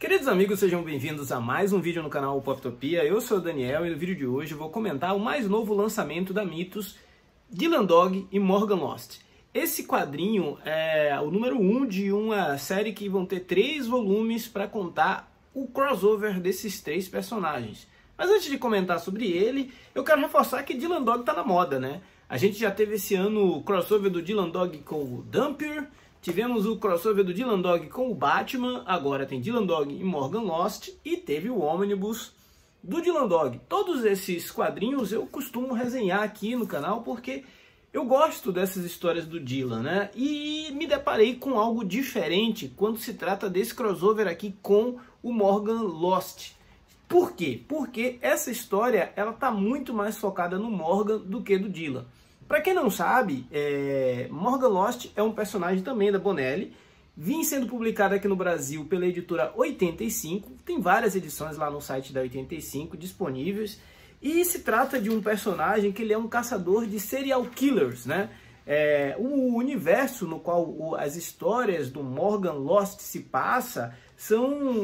Queridos amigos, sejam bem-vindos a mais um vídeo no canal Poptopia. Eu sou o Daniel e no vídeo de hoje eu vou comentar o mais novo lançamento da Mythos, Dylan Dog e Morgan Lost. Esse quadrinho é o número 1 de uma série que vão ter 3 volumes para contar o crossover desses 3 personagens. Mas antes de comentar sobre ele, eu quero reforçar que Dylan Dog tá na moda, né? A gente já teve esse ano o crossover do Dylan Dog com o Dhampir, tivemos o crossover do Dylan Dog com o Batman, agora tem Dylan Dog e Morgan Lost, e teve o Omnibus do Dylan Dog. Todos esses quadrinhos eu costumo resenhar aqui no canal porque eu gosto dessas histórias do Dylan, né? E me deparei com algo diferente quando se trata desse crossover aqui com o Morgan Lost. Por quê? Porque essa história ela tá muito mais focada no Morgan do que do Dylan. Para quem não sabe, Morgan Lost é um personagem também da Bonelli, vinha sendo publicado aqui no Brasil pela editora 85, tem várias edições lá no site da 85 disponíveis, e se trata de um personagem que ele é um caçador de serial killers, né? O universo no qual as histórias do Morgan Lost se passa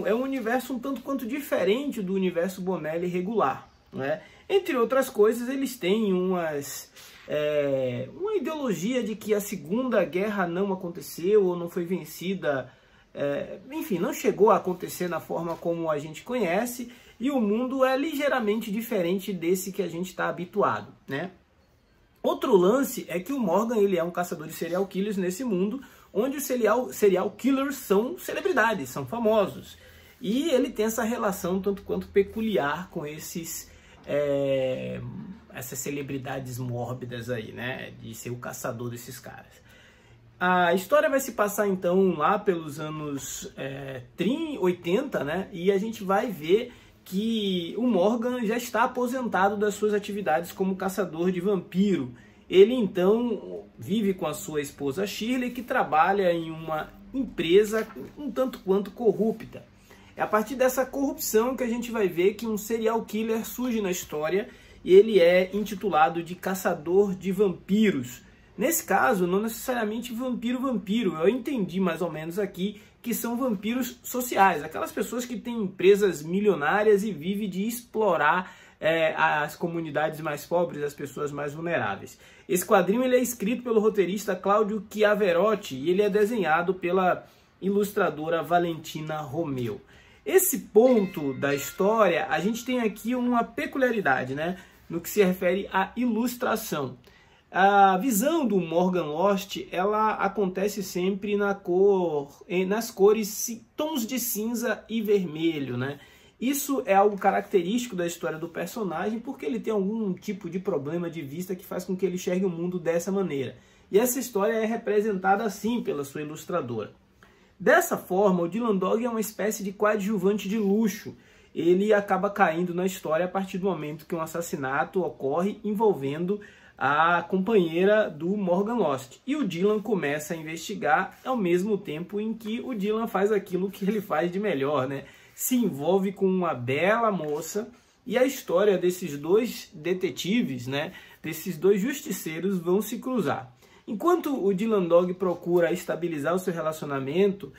é um universo um tanto quanto diferente do universo Bonelli regular, né? Entre outras coisas, eles têm uma ideologia de que a Segunda Guerra não aconteceu ou não foi vencida, enfim, não chegou a acontecer na forma como a gente conhece, e o mundo é ligeiramente diferente desse que a gente está habituado, né? Outro lance é que o Morgan ele é um caçador de serial killers nesse mundo, onde os serial killers são celebridades, são famosos, e ele tem essa relação tanto quanto peculiar com essas celebridades mórbidas aí, né? De ser o caçador desses caras. A história vai se passar então lá pelos anos 80, né? E a gente vai ver que o Morgan já está aposentado das suas atividades como caçador de vampiro. Ele então vive com a sua esposa Shirley, que trabalha em uma empresa um tanto quanto corrupta. É a partir dessa corrupção que a gente vai ver que um serial killer surge na história e ele é intitulado de Caçador de Vampiros. Nesse caso, não necessariamente vampiro, eu entendi mais ou menos aqui que são vampiros sociais, aquelas pessoas que têm empresas milionárias e vivem de explorar as comunidades mais pobres, as pessoas mais vulneráveis. Esse quadrinho ele é escrito pelo roteirista Claudio Chiaverotti e ele é desenhado pela ilustradora Valentina Romeu. Esse ponto da história, a gente tem aqui uma peculiaridade, né, no que se refere à ilustração. A visão do Morgan Lost, ela acontece sempre nas cores, tons de cinza e vermelho, né? Isso é algo característico da história do personagem, porque ele tem algum tipo de problema de vista que faz com que ele enxergue o mundo dessa maneira. E essa história é representada assim pela sua ilustradora. Dessa forma, o Dylan Dog é uma espécie de coadjuvante de luxo. Ele acaba caindo na história a partir do momento que um assassinato ocorre envolvendo a companheira do Morgan Lost. E o Dylan começa a investigar ao mesmo tempo em que o Dylan faz aquilo que ele faz de melhor, né? Se envolve com uma bela moça e a história desses dois detetives, né? Desses dois justiceiros vão se cruzar. Enquanto o Dylan Dog procura estabilizar o seu relacionamento,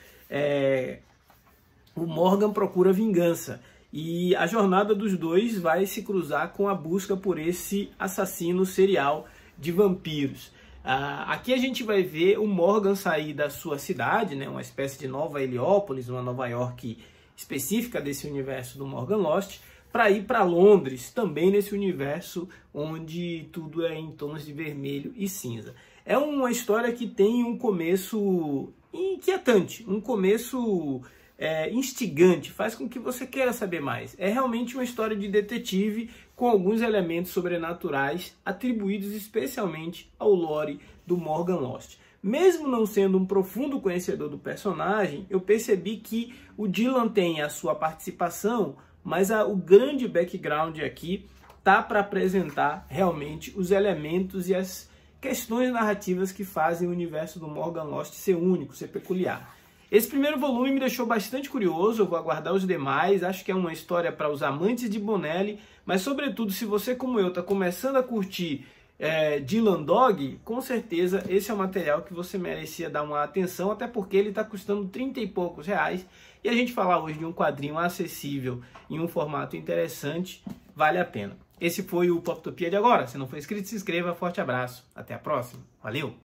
o Morgan procura vingança. E a jornada dos dois vai se cruzar com a busca por esse assassino serial de vampiros. Aqui a gente vai ver o Morgan sair da sua cidade, né, uma espécie de Nova Heliópolis, uma Nova York específica desse universo do Morgan Lost, para ir para Londres, também nesse universo onde tudo é em tons de vermelho e cinza. É uma história que tem um começo inquietante, um começo instigante, faz com que você queira saber mais. É realmente uma história de detetive com alguns elementos sobrenaturais atribuídos especialmente ao lore do Morgan Lost. Mesmo não sendo um profundo conhecedor do personagem, eu percebi que o Dylan tem a sua participação, mas o grande background aqui tá para apresentar realmente os elementos e as questões narrativas que fazem o universo do Morgan Lost ser único, ser peculiar. Esse primeiro volume me deixou bastante curioso, eu vou aguardar os demais, acho que é uma história para os amantes de Bonelli, mas sobretudo se você como eu está começando a curtir Dylan Dog, com certeza esse é um material que você merecia dar uma atenção, até porque ele está custando 30 e poucos reais, E a gente falar hoje de um quadrinho acessível em um formato interessante, vale a pena. Esse foi o Poptopia de agora. Se não for inscrito, se inscreva. Forte abraço. Até a próxima. Valeu!